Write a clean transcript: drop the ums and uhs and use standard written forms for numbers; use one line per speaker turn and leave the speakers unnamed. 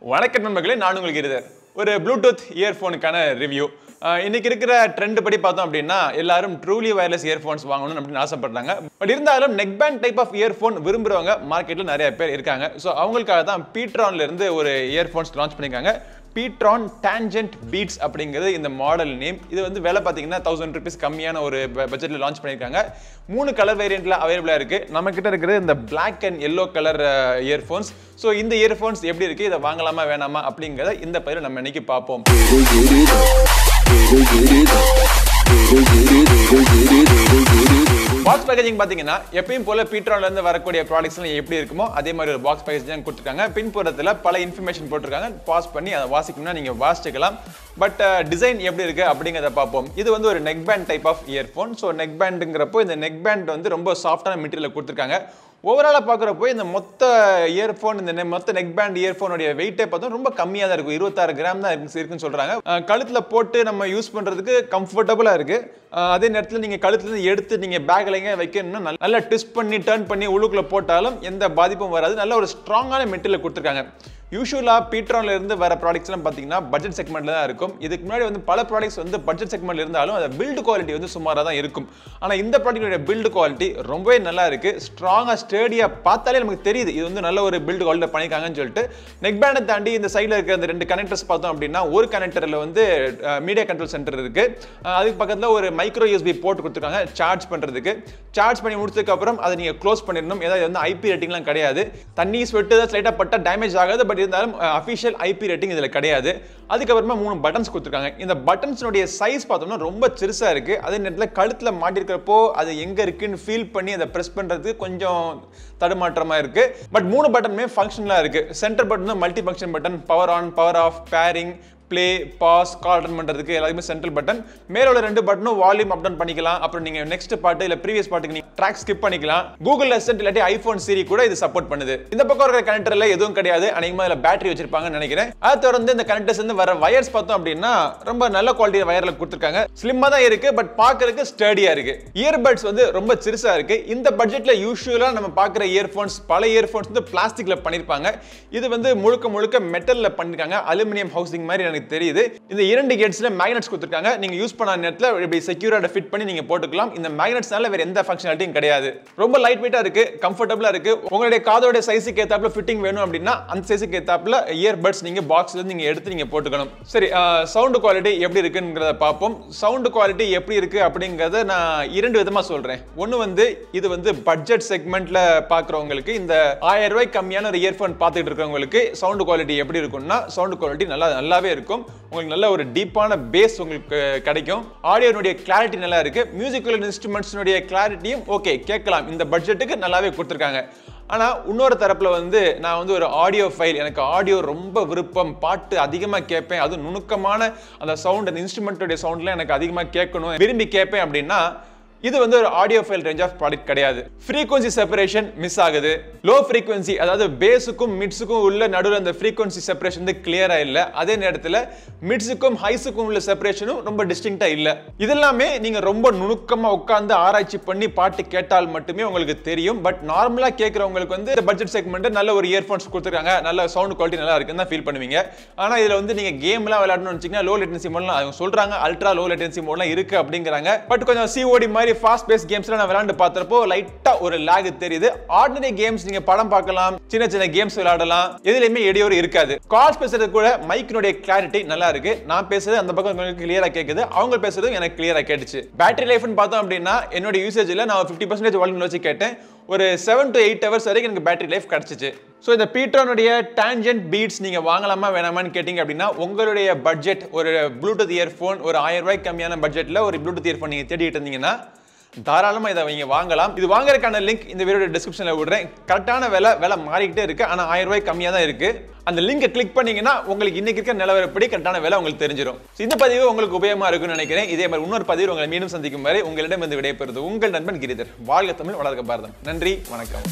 வணக்கம் நண்பர்களே, நான் உங்களுக்கு கிரிதர். ஒரு ப்ளூடூத் இயர்ஃபோனுக்கான ரிவ்யூ. இன்னைக்கு இருக்கிற ட்ரெண்ட் படி பார்த்தோம் அப்படின்னா எல்லாரும் ட்ரூலி வயர்லெஸ் இயர்ஃபோன்ஸ் வாங்கணும் அப்படின்னு ஆசைப்படுறாங்க. பட் இருந்தாலும் நெக்பேண்ட் டைப் ஆஃப் இயர்ஃபோன் விரும்புறவங்க மார்க்கெட்டில் நிறைய பேர் இருக்காங்க. ஸோ அவங்களுக்காக தான் பீட்ரான்ல இருந்து ஒரு இயர்ஃபோன்ஸ் லான்ச் பண்ணியிருக்காங்க. பீட்ரான் டேஞ்சன்ட் பீட்ஸ் அப்படிங்கிறது இந்த மாடல் நேம். இது வந்து விலை பார்த்தீங்கன்னா 1000 rupees கம்மியான ஒரு பட்ஜெட்டில் லான்ச் பண்ணியிருக்காங்க. 3 கலர் வேரியண்ட்டில் அவைலபிளாக இருக்குது. நம்மக்கிட்ட இருக்கிறது இந்த black and yellow colour earphones. So இந்த இயர்ஃபோன்ஸ் எப்படி இருக்குது, இதை வாங்கலாமா வேணாமா அப்படிங்கிறத இந்த பதிவில் நம்ம இன்னைக்கு பார்ப்போம். பாக்ஸ் பேக்கேஜிங் பார்த்தீங்கன்னா எப்பயும் போல பீட்ரான்ல இருந்து வரக்கூடிய ப்ராடக்ட்ஸ்லாம் எப்படி இருக்குமோ அதே மாதிரி ஒரு பாக்ஸ் பேக்கேஜிங் கொடுத்துருக்காங்க. பின்புறத்தில் பல இன்ஃபர்மேஷன் போட்டிருக்காங்க. பாஸ் பண்ணி அதை வாசிக்கணும்னா நீங்கள் வாசிக்கலாம். பட் டிசைன் எப்படி இருக்கு அப்படிங்கிறத பார்ப்போம். இது வந்து ஒரு neck band type of earphone. So neck பேண்டுங்கிறப்போ இந்த நெக் பேண்ட் வந்து ரொம்ப சாஃப்டான மெட்டீரியல் கொடுத்துருக்காங்க. ஓவராலாக பார்க்குறப்போ இந்த மொத்த இயர்ஃபோன், இந்த மொத்த நெக் பேண்ட் இயர்ஃபோனுடைய வெயிட்டே பார்த்தோம் ரொம்ப கம்மியாக தான் இருக்கும். 26 கிராம் தான் இருக்குன்னு சொல்கிறாங்க. கழுத்தில் போட்டு நம்ம யூஸ் பண்ணுறதுக்கு கம்ஃபர்டபுளாக இருக்குது. அதே நேரத்தில் நீங்கள் கழுத்துலேருந்து எடுத்து நீங்கள் பேக்கில் எங்கே வைக்கணும்னா நல்லா ட்விஸ்ட் பண்ணி டர்ன் பண்ணி உள்ளுக்குள்ளே போட்டாலும் எந்த பாதிப்பும் வராது. நல்ல ஒரு ஸ்ட்ராங்கான மெட்டீரியல் கொடுத்துருக்காங்க. யூஸ்வலாக பீட்ரான்ல இருந்து வர ப்ராடக்ட்ஸ்லாம் பார்த்தீங்கன்னா பட்ஜெட் செக்மெண்ட்ல தான் இருக்கும். இதுக்கு முன்னாடி வந்து பல ப்ராடக்ட்ஸ் வந்து பட்ஜெட் செக்மெண்ட்ல இருந்தாலும் அது பில்டு குவாலிட்டி வந்து சுமாராக தான் இருக்கும். ஆனால் இந்த ப்ராடக்டோட பில்டு குவாலிட்டி ரொம்பவே நல்லா இருக்கு. ஸ்ட்ராங்காக ஸ்டேடியாக பார்த்தாலே நமக்கு தெரியுது இது வந்து நல்ல ஒரு பில்டு குவாலிட்டி பண்ணியிருக்காங்கன்னு சொல்லிட்டு. நெக் பேண்டை தாண்டி இந்த சைடில் இருக்கிற அந்த 2 கனெக்டர்ஸ் பார்த்தோம் அப்படின்னா ஒரு கனெக்டரில் வந்து மீடியா கண்ட்ரோல் சென்டர் இருக்கு. அதுக்கு பக்கத்தில் ஒரு மைக்ரோ யூஎஸ்பி போர்ட் கொடுத்துருக்காங்க சார்ஜ் பண்ணுறதுக்கு. சார்ஜ் பண்ணி முடிச்சதுக்கு அப்புறம் அதை நீங்கள் க்ளோஸ் பண்ணிடணும். ஏதாவது வந்து ஐபி ரேட்டிங்லாம் கிடையாது. தண்ணி ஸ்வெட்டு தான் ஸ்லைட்டாக பட்டா டேமேஜ் ஆகாது. பட் இருந்தாலும் அஃபிஷியல் ஐபி ரேட்டிங் இதில் கிடையாது. அதுக்கப்புறமா 3 பட்டன்ஸ் கொடுத்துருக்காங்க. இந்த பட்டன்ஸோடைய சைஸ் பார்த்தோம்னா ரொம்ப சிறுசாக இருக்குது. அதே நேரத்தில் கழுத்தில் மாட்டிருக்கிறப்போ அது எங்கே இருக்குன்னு ஃபீல் பண்ணி அதை ப்ரெஸ் பண்ணுறதுக்கு கொஞ்சம் தடுமாற்றமாக இருக்குது. பட் 3 பட்டனுமே ஃபங்க்ஷனலாக இருக்குது. சென்டர் பட்டன் தான் multi function button. Power on, power off, pairing, play, pause, call run பண்ணுறதுக்கு எல்லாருமே சென்ட்ரல் பட்டன். மேலே உள்ள 2 பட்டனும் வால்யூம் அப் டவுன் பண்ணிக்கலாம். அப்புறம் நீங்கள் நெக்ஸ்ட் பாட்டு இல்லை ப்ரீவியஸ் பாட்டுக்கு நீங்கள் ட்ராக் ஸ்கிப் பண்ணிக்கலாம். கூகுள் அசிஸ்டன்ட் இல்லாட்டி ஐஃபோன் சிரி கூட இது சப்போர்ட் பண்ணுது. இந்த பக்கம் இருக்கிற கனெக்டரில் எதுவும் கிடையாது. அநேகமாக இதில் பேட்டரி வச்சிருப்பாங்கன்னு நினைக்கிறேன். அதை தொடர்ந்து இந்த கனெக்டர்ஸ் வந்து வர வயர்ஸ் பார்த்தோம் அப்படின்னா ரொம்ப நல்ல குவாலிட்டி வயரில் கொடுத்துருக்காங்க. ஸ்லிம்மாக தான் இருக்குது. பட் பார்க்கறதுக்கு ஸ்டடியாக இருக்குது. இயர்பட்ஸ் வந்து ரொம்ப சிறுசாக இருக்குது. இந்த பட்ஜெட்டில் யூஸ்வலாக நம்ம பார்க்குற இயர்ஃபோன்ஸ் பல இயர்ஃபோன்ஸ் வந்து பிளாஸ்டிக்கில் பண்ணியிருப்பாங்க. இது வந்து முழுக்க மெட்டலில் பண்ணியிருக்காங்க. அலுமினியம் ஹவுசிங் மாதிரி தெரியுது. இந்த 2 கேட்ஸ்ல மேக்னெட்ஸ் கொடுத்திருக்காங்க. நீங்க யூஸ் பண்ண நேரத்துல இப்படி செக்யூரா ஃபிட் பண்ணி நீங்க போட்டுக்கலாம். இந்த மேக்னெட்ஸ்னால வேற எந்த ஃபங்க்ஷனாலிட்டியும் கிடையாது. ரொம்ப லைட் வெயிட்டா இருக்கு, கம்ஃபர்ட்டபிளா இருக்கு. உங்களுடைய காதோட சைஸுக்கு ஏத்தாப்புல ஃபிட்டிங் வேணும் அப்படின்னா அந்த சைஸுக்கு ஏத்தாப்புல இயர்பட்ஸ் நீங்க பாக்ஸ்ல இருந்து நீங்க எடுத்து நீங்க போட்டுக்கணும். சரி, சவுண்ட் குவாலிட்டி எப்படி இருக்குங்கிறத பார்ப்போம். சவுண்ட் குவாலிட்டி எப்படி இருக்கு அப்படிங்கறத நான் 2 விதமா சொல்றேன். ஒன்னு வந்து இது வந்து பட்ஜெட் செக்மெண்ட்ல பாக்குறவங்களுக்கு, இந்த 1000 ரூபாய் கம்மியான ஒரு இயர்ஃபோன் பார்த்துட்டு இருக்கவங்களுக்கு சவுண்ட் குவாலிட்டி எப்படி இருக்கும்னா சவுண்ட் குவாலிட்டி நல்லாவே இருக்கும். உங்களுக்கு நல்ல ஒரு டீப்பான பேஸ் உங்களுக்கு கிடைக்கும். ஆடியோனுடைய கிளாரிட்டி நல்லா இருக்கு. மியூசிக்கல் இன்ஸ்ட்ருமெண்ட்ஸ்னுடைய கிளாரிட்டியும் ஓகே கேட்கலாம். இந்த பட்ஜெட்டுக்கு நல்லாவே கொடுத்துருக்காங்க. ஆனால் இன்னொரு தரப்பில் வந்து நான் வந்து ஒரு ஆடியோ ஃபைல், எனக்கு ஆடியோ ரொம்ப விருப்பம், பாட்டு அதிகமாக கேட்பேன், அது நுணுக்கமான அந்த சவுண்ட், அந்த இன்ஸ்ட்ருமெண்ட்டுடைய சவுண்ட்லாம் எனக்கு அதிகமாக கேட்கணும், விரும்பி கேட்பேன் அப்படின்னா இது வந்து ஒரு audiophile range of product கிடையாது. ஃப்ரீக்வன்சி செப்பரேஷன் மிஸ் ஆகுது. லோ ஃப்ரீக்வன்சி, அதாவது பேஸுக்கும் மிட்ஸுக்கும் உள்ள நடுவில் அந்த ஃப்ரீக்வன்சி செப்பரேஷன் வந்து கிளியரா இல்லை. அதே நேரத்தில் மிட்ஸுக்கும் ஹைஸுக்கும் உள்ள செப்பரேஷனும் ரொம்ப டிஸ்டிங்டா இல்லை. இதெல்லாமே நீங்க ரொம்ப நுணுக்கமா உட்கார்ந்து ஆராய்ச்சி பண்ணி பாட்டு கேட்டால் மட்டுமே உங்களுக்கு தெரியும். பட் நார்மலா கேட்கறவங்களுக்கு வந்து இந்த பட்ஜெட் செக்மெண்ட் நல்ல ஒரு இயர்ஃபோன்ஸ் கொடுத்துருக்காங்க, நல்ல சவுண்ட் குவாலிட்டி நல்லா இருக்குன்னு தான் ஃபீல் பண்ணுவீங்க. ஆனா இதுல வந்து நீங்க கேம்லாம் விளையாடணும்னு நினைச்சீங்கன்னா லோ லேட்டன்சி மோட்லாம் அவங்க சொல்றாங்க, அல்ட்ரா லோ லேட்டன்சி மோட்லாம் இருக்கு அப்படிங்கிறாங்க. பட் கொஞ்சம் சிஓடி மாதிரி ஃபாஸ்ட் பேஸ் கேம்ஸ்ல நான் விளையாண்டு பார்த்தறப்போ லைட்டா ஒரு லாக் தெரியுது. ஆர்டினரி கேம்ஸ் நீங்க படம் பார்க்கலாம், சின்ன கேம்ஸ் விளையாடலாம், எதுலயுமே இடையூறு இருக்காது. கால்ஸ் பேசுறது கூட மைக்கினுடைய கிளாரிட்டி நல்லா இருக்கு. நான் பேசுறது அந்த பக்கம் உங்களுக்கு கிளியரா கேக்குது, அவங்க பேசுறது எனக்கு கிளியரா கேட்டுச்சு. பேட்டரி லைஃப்னு பார்த்தோம் அப்படின்னா என்னோட யூசேஜ்ல நான் 50% வால்யூம் வச்சு கேட்டேன். ஒரு 7 to 8 hours வரைக்கும் எனக்கு பேட்டரி லைஃப் கிடைச்சிச்சு. ஸோ இந்த பீட்ரானுடைய டேஞ்சன்ட் பீட்ஸ் நீங்கள் வாங்கலாமா வேணாமான்னு கேட்டிங்க அப்படின்னா உங்களுடைய பட்ஜெட் ஒரு ப்ளூடூத் இயர்ஃபோன் ஒரு 1000 ரூபாய்க்கு கம்மியான பட்ஜெட்டில் ஒரு ப்ளூடூத் இயர்ஃபோன் நீங்கள் தேடிட்டு இருந்தீங்கன்னா தாராளமாக இதை நீங்கள் வாங்கலாம். இது வாங்குறதுக்கான லிங்க் இந்த வீடியோட டிஸ்கிரிப்ஷனில் விடுறேன். கரெக்டான விலை மாறிக்கிட்டே இருக்கு. ஆனால் 1000 ரூபாய்க்கு கம்மியாக தான் இருக்கு. அந்த லிங்கை கிளிக் பண்ணீங்கன்னா உங்களுக்கு இன்னைக்கு இருக்க நிலவரப்படி கரெக்டான விலை உங்களுக்கு தெரிஞ்சிடும். இந்த பதிவு உங்களுக்கு உபயோகமாக இருக்குன்னு நினைக்கிறேன். இதே மாதிரி இன்னொரு பதிவு உங்களை மீண்டும் சந்திக்கும் வரை உங்களிடம் இருந்து விடைபெறுவது உங்கள் நண்பன் கிரிதர். வாழ்க தமிழ், வளர்க பாரதம். நன்றி, வணக்கம்.